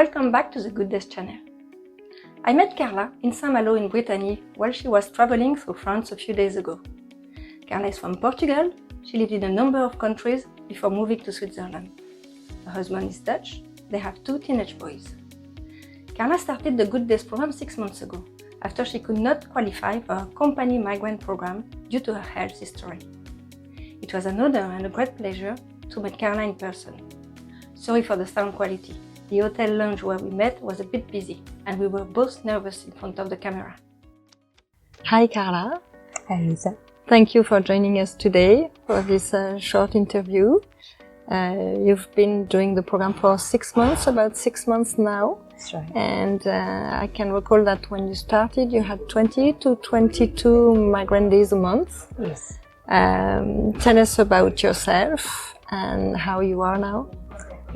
Welcome back to the Good Days channel. I met Carla in Saint-Malo in Brittany while she was traveling through France a few days ago. Carla is from Portugal. She lived in a number of countries before moving to Switzerland. Her husband is Dutch. They have 2 teenage boys. Carla started the Good Days program 6 months ago, after she could not qualify for a company migrant program due to her health history. It was an honor and a great pleasure to meet Carla in person. Sorry for the sound quality. The hotel lounge where we met was a bit busy, and we were both nervous in front of the camera. Hi Carla. Hi Lisa. Thank you for joining us today for this short interview. You've been doing the program for 6 months, about 6 months now. That's right. And I can recall that when you started, you had 20 to 22 migrant days a month. Yes. Tell us about yourself and how you are now.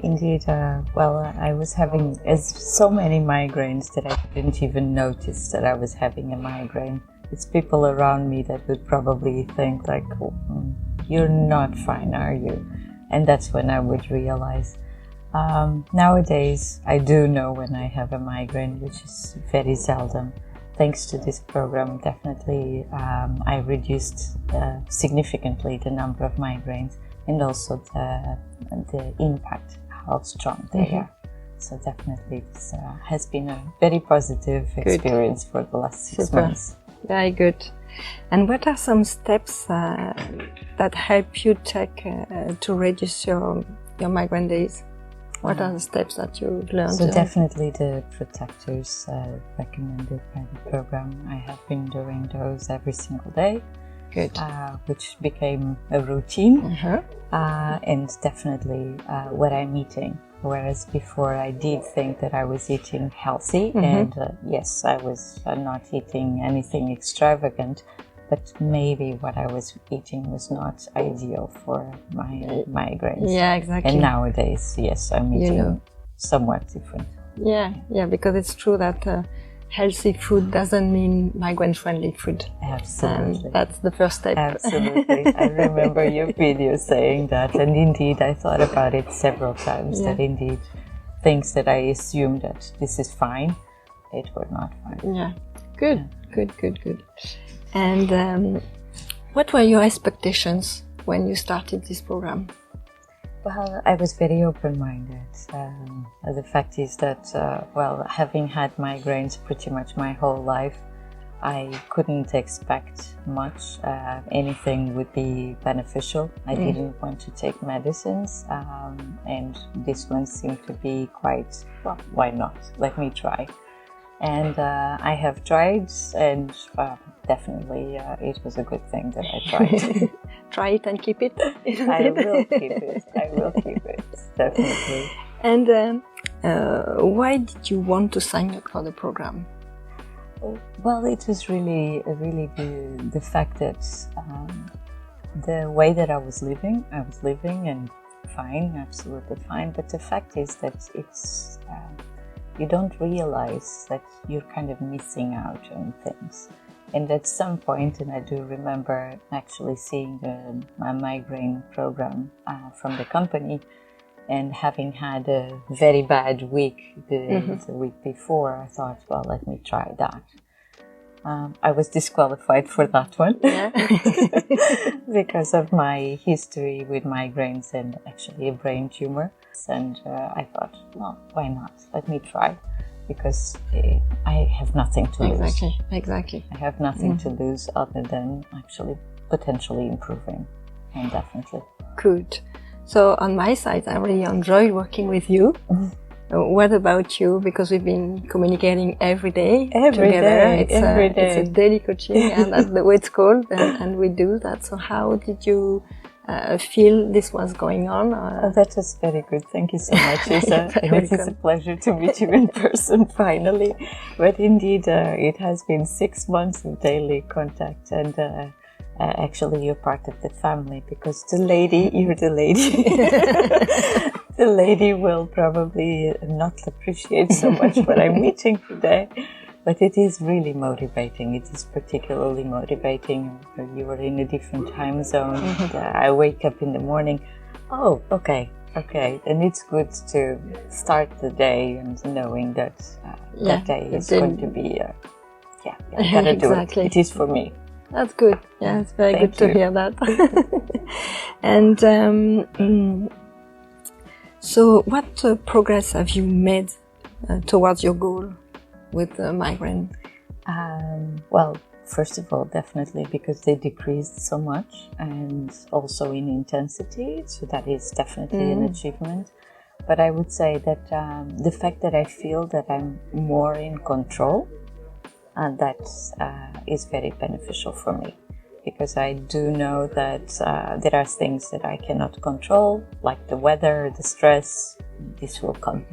Indeed. I was having so many migraines that I didn't even notice that I was having a migraine. It's people around me that would probably think like, you're not fine, are you? And that's when I would realize. Nowadays, I do know when I have a migraine, which is very seldom. Thanks to this program, definitely I reduced significantly the number of migraines and also the impact, how strong they are. So definitely it has been a very positive experience for the last 6 months. Very good. And what are some steps that help you take to reduce your migraine days? What are the steps that you've learned? So definitely the protectors recommended by the program. I have been doing those every single day. Good. Which became a routine. And definitely what I'm eating. Whereas before I did think that I was eating healthy, and yes, I was not eating anything extravagant, but maybe what I was eating was not ideal for my migraines. Yeah, exactly. And nowadays, yes, I'm eating somewhat different. Yeah, because it's true that healthy food doesn't mean migrant-friendly food. Absolutely. And that's the first step. Absolutely. I remember your video saying that, and indeed I thought about it several times, that indeed things that I assumed that this is fine, it were not fine. Yeah. Good. And what were your expectations when you started this program? Well, I was very open-minded. The fact is that, having had migraines pretty much my whole life, I couldn't expect much. Anything would be beneficial. I didn't want to take medicines, and this one seemed to be quite, well, why not? Let me try. And I have tried, and definitely it was a good thing that I tried. Try it and keep it. I will keep it, definitely. And why did you want to sign up for the program? Well, it was really the fact that the way that I was living and fine, absolutely fine. But the fact is that it's you don't realize that you're kind of missing out on things. And at some point, and I do remember actually seeing my migraine program from the company, and having had a very bad week the week before, I thought, well, let me try that. I was disqualified for that one because of my history with migraines and actually a brain tumor. And I thought, well, why not? Let me try. Because I have nothing to lose. Exactly. I have nothing to lose other than actually potentially improving, and definitely. Good. So on my side, I really enjoyed working with you. What about you? Because we've been communicating every day together. Every day. It's a daily coaching, and that's the way it's called, and we do that. So how did you feel this was going on? Oh, that was very good. Thank you so much, Lisa. It is a pleasure to meet you in person finally. But indeed, it has been 6 months of daily contact, and actually you're part of the family, because you're the lady. The lady will probably not appreciate so much what I'm meeting today. But it is really motivating. It is particularly motivating. You are in a different time zone. I wake up in the morning. Oh, okay. Okay, and it's good to start the day and knowing that that day is going to be, I gotta do it. It is for me. That's good. Yeah, it's very Thank good to you. hear that. And so what progress have you made towards your goal with migraine? Well, first of all, definitely because they decreased so much and also in intensity, so that is definitely an achievement. But I would say that the fact that I feel that I'm more in control, that is very beneficial for me, because I do know that there are things that I cannot control, like the weather, the stress. This will come.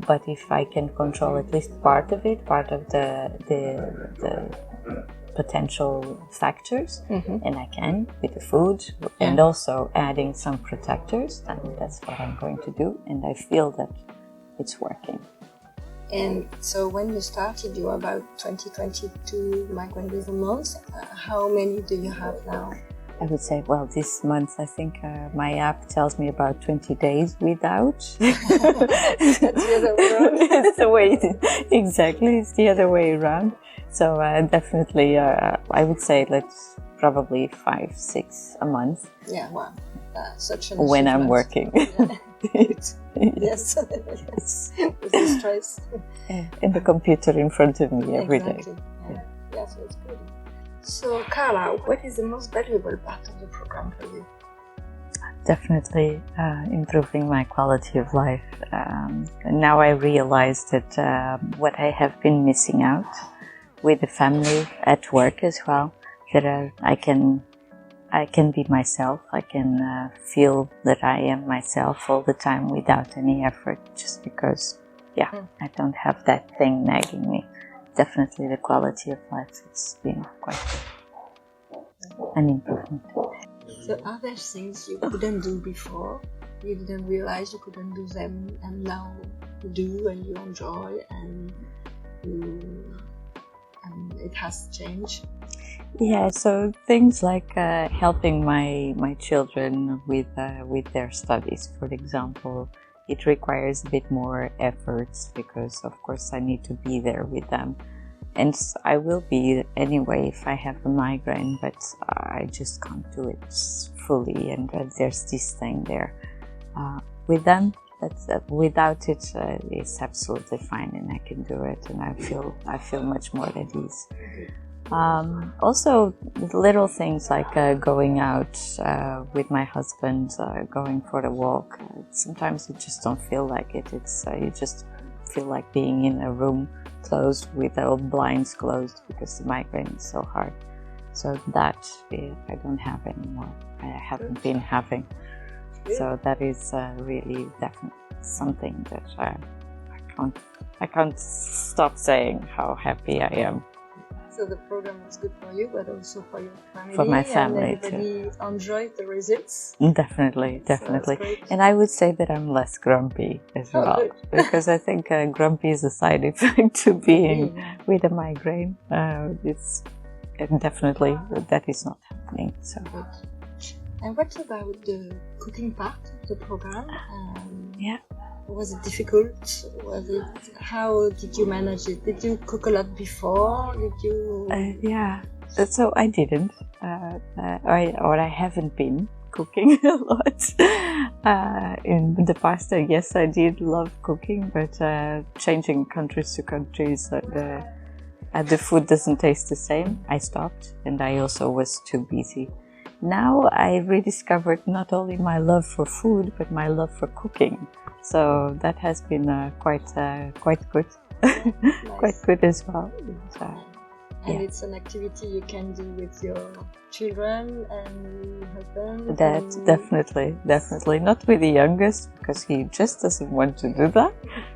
But if I can control at least part of it, part of the potential factors, and I can with the food, and also adding some protectors, and that's what I'm going to do, and I feel that it's working. And so when you started, you were about 20-22 migraine days a month. How many do you have now? I would say, well, this month I think my app tells me about 20 days without. That's the other way around. It's the way, exactly, it's the other way around. So definitely, I would say let's probably 5-6 a month. Yeah, wow, such an when I'm achievement. working. Yes. Yes. With the stress. And the computer in front of me every day. Exactly. Yeah, so it's good. So, Carla, what is the most valuable part of the program for you? Definitely improving my quality of life. And now I realize that what I have been missing out with the family at work as well, that I can be myself. I can feel that I am myself all the time without any effort, just because, I don't have that thing nagging me. Definitely the quality of life, it's been quite an improvement. So are there things you couldn't do before? You didn't realize you couldn't do them, and now you do, and you enjoy, and it has changed? Yeah, so things like helping my children with their studies, for example, it requires a bit more efforts because, of course, I need to be there with them. And I will be anyway if I have a migraine, but I just can't do it fully. And there's this thing there. With them, without it, it's absolutely fine, and I can do it, and I feel much more at ease. Also, little things like going out with my husband, going for a walk. Sometimes you just don't feel like it. It's you just feel like being in a room closed with all blinds closed because the migraine is so hard. So that I don't have anymore. I haven't been having. So that is really definitely something that I can't stop saying how happy I am. So the program was good for you, but also for your family. For my family and everybody enjoyed the results. Definitely. So And I would say that I'm less grumpy as well, good. because I think grumpy is a side effect to being with a migraine. It's definitely that is not happening. So. Good. And what about the cooking part of the program? Was it difficult? How did you manage it? Did you cook a lot before? Did you? So I didn't, I haven't been cooking a lot. In the past, yes, I did love cooking, but changing countries to countries, the food doesn't taste the same. I stopped, and I also was too busy. Now I rediscovered not only my love for food, but my love for cooking. So that has been quite good, Nice. quite good as well. And it's an activity you can do with your children and husband. That definitely not with the youngest, because he just doesn't want to do that.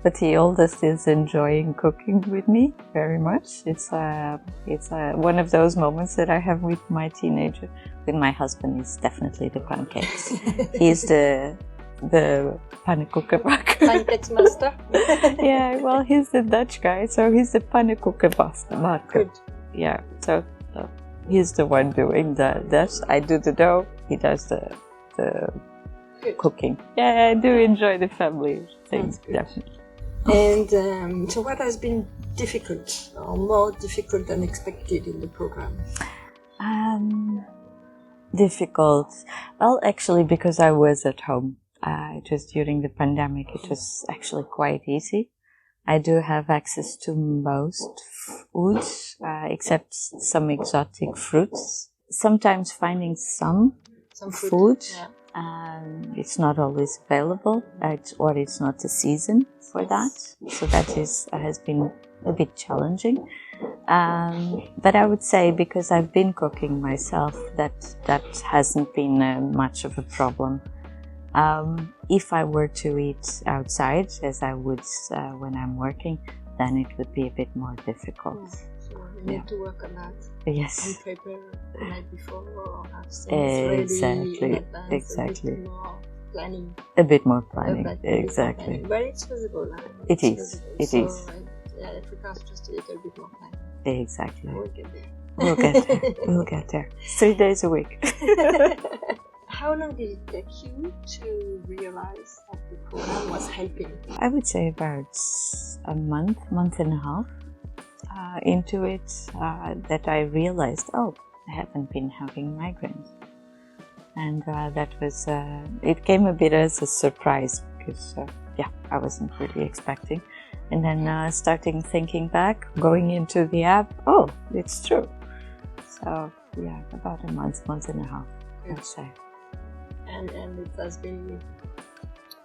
But the oldest is enjoying cooking with me very much. It's one of those moments that I have with my teenager. With my husband, is definitely the pancakes. He's the pannenkoekenbakker. Pancakes master. Yeah, well, he's the Dutch guy, so he's the pannenkoekenbakker. Good. Yeah, so he's the one doing that. I do the dough, he does the cooking. Yeah, I do enjoy the family things, definitely. And so what has been difficult or more difficult than expected in the program? Difficult. Well, actually, because I was at home, just during the pandemic, it was actually quite easy. I do have access to most foods, except some exotic fruits. Sometimes finding some food, it's not always available, or it's not the season for that. So that has been a bit challenging. But I would say, because I've been cooking myself, that hasn't been much of a problem. If I were to eat outside, as I would when I'm working, then it would be a bit more difficult. So you need to work on that. Yes. And prepare the night before, or have things ready in advance. Exactly. A bit more planning. A bit more planning. Exactly. But it's feasible. It is. Yeah, it requires just a little bit more time. Exactly. We'll get there. We'll get there. 3 days a week. How long did it take you to realize that the program was helping? I would say about a month and a half into it, that I realized, I haven't been having migraines. And that was, it came a bit as a surprise, because, I wasn't really expecting. And then starting thinking back, going into the app, it's true. So, about a month and a half, I'd say. And it has been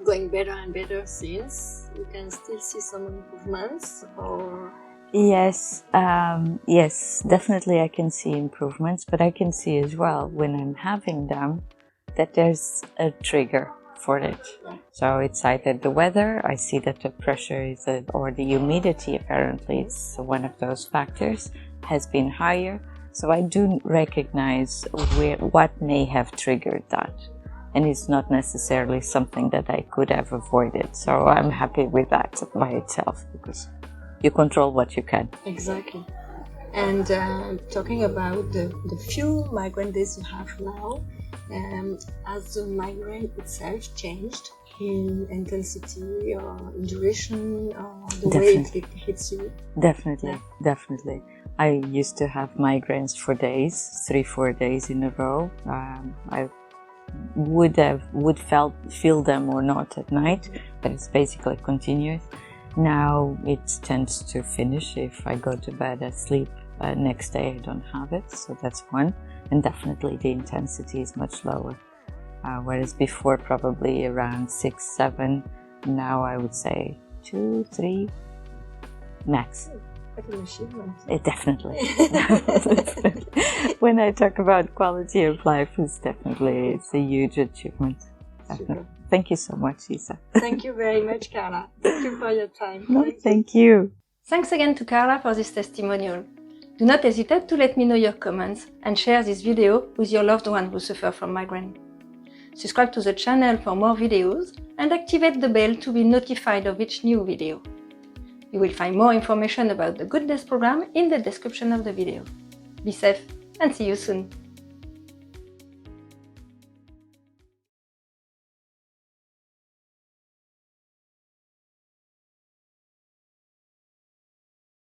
going better and better since. You can still see some improvements, or? Yes, definitely I can see improvements, but I can see as well when I'm having them that there's a trigger for it. Yeah. So it's either the weather, I see that the pressure or the humidity, apparently it's one of those factors, has been higher. So I do recognize what may have triggered that. And it's not necessarily something that I could have avoided. So I'm happy with that by itself, because you control what you can. Exactly. And talking about the few migraine days you have now, has the migraine itself changed in intensity or in duration, or the way it hits you? Definitely. I used to have migraines for days, 3-4 days in a row. I would feel them or not at night, but it's basically continuous. Now it tends to finish if I go to bed, I sleep. Next day I don't have it, so that's one. And definitely the intensity is much lower. Whereas before probably around 6-7, now I would say 2-3 max. What an achievement. Definitely. When I talk about quality of life, it's a huge achievement. Super. Thank you so much, Isa. Thank you very much, Carla. Thank you for your time. No, thank you. Thanks again to Carla for this testimonial. Do not hesitate to let me know your comments and share this video with your loved one who suffer from migraine. Subscribe to the channel for more videos and activate the bell to be notified of each new video. You will find more information about the Good Days program in the description of the video. Be safe and see you soon!